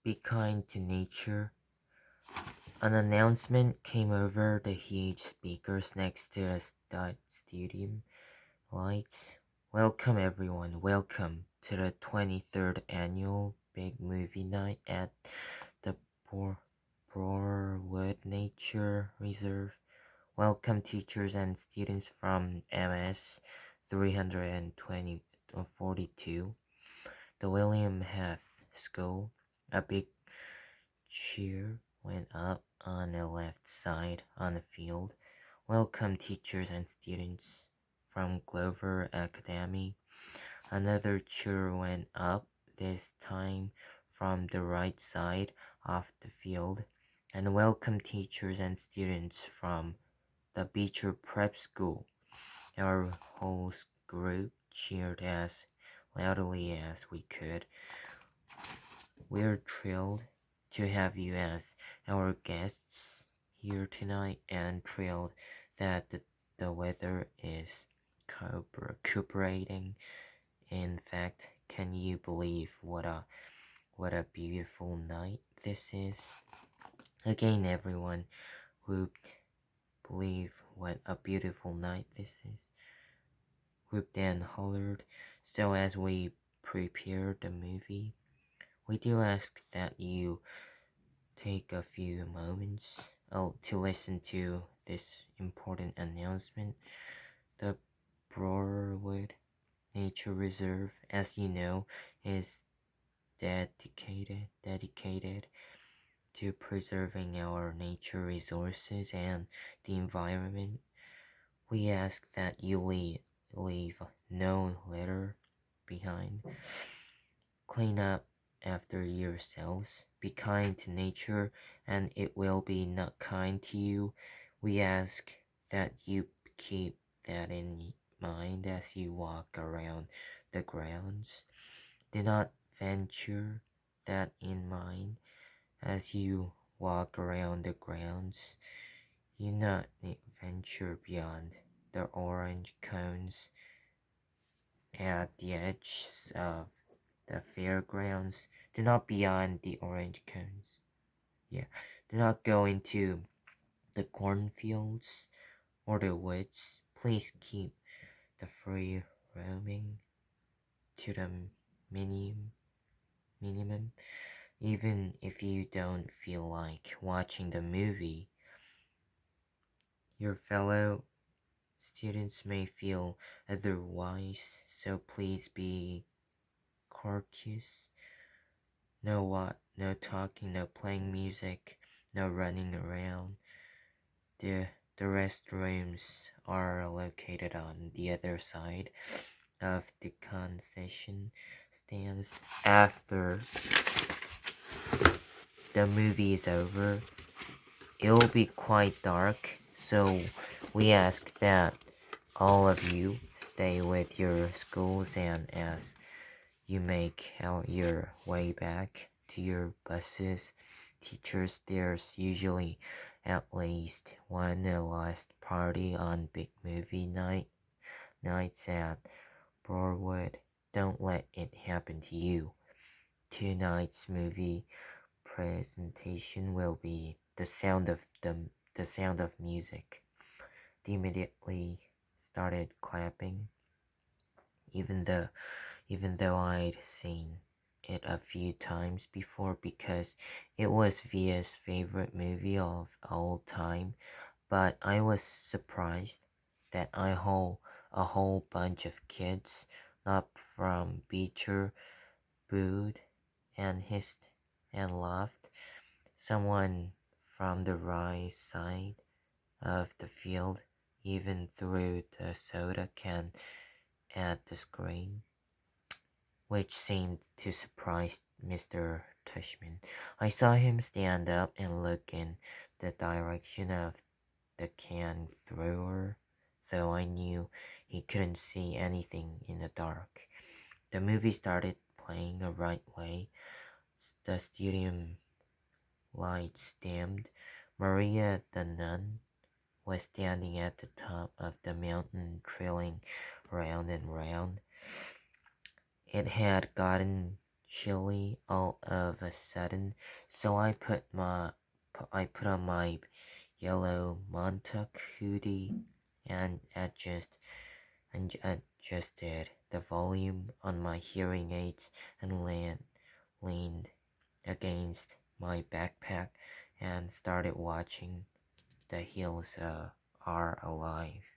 be kind to nature. An announcement came over the huge speakers next to the stadium lights. Welcome everyone, welcome to the 23rd annual Big Movie Night at the Broarwood Nature Reserve. Welcome teachers and students from MS 342, the William Heath School. A big cheer went up on the left side on the field. Welcome teachers and students from Glover Academy. Another cheer went up, this time from the right side of the field. And welcome teachers and students from the Beecher Prep School. Our whole group cheered as loudly as we could. We're thrilled to have you as our guests here tonight and thrilled that the weather is cooperating. In fact, can you believe what a beautiful night this is? Again, everyone whooped. Believe what a beautiful night this is. Whooped and hollered. So as we prepare the movie, we do ask that you take a few moments to listen to this important announcement. The Broarwood Nature Reserve, as you know, is dedicated to preserving our nature resources and the environment. We ask that you leave no litter behind. Clean up after yourselves. Be kind to nature, and it will be not kind to you. We ask that you keep that in mind as you walk around the grounds. Do not venture that in mind as you walk around the grounds. You not venture beyond the orange cones at the edge of the fairgrounds. Do not beyond the orange cones. Yeah. Do not go into the cornfields or the woods. Please keep the free roaming to the minimum minimum. Even if you don't feel like watching the movie, your fellow students may feel otherwise, so please be courteous. No talking, no playing music, no running around. The the restrooms are located on the other side of the concession stands. After the movie is over, it'll be quite dark, so we ask that all of you stay with your schools, and as you make out your way back to your buses, teachers, there's usually at least one last party on big movie nights at Broadwood. Don't let it happen to you. Tonight's movie presentation will be the sound of music. They immediately started clapping, even though I'd seen it a few times before because it was Via's favorite movie of all time. But I was surprised that a whole bunch of kids, not from Beecher, booed and hissed and laughed. Someone from the right side of the field even threw the soda can at the screen, which seemed to surprise Mr. Tushman. I saw him stand up and look in the direction of the can thrower, though I knew he couldn't see anything in the dark. The movie started playing the right way. The stadium lights dimmed. Maria the nun was standing at the top of the mountain, trailing round and round. It had gotten chilly all of a sudden, so I put on my yellow Montauk hoodie and adjusted the volume on my hearing aids and leaned against my backpack and started watching The Hills Are Alive.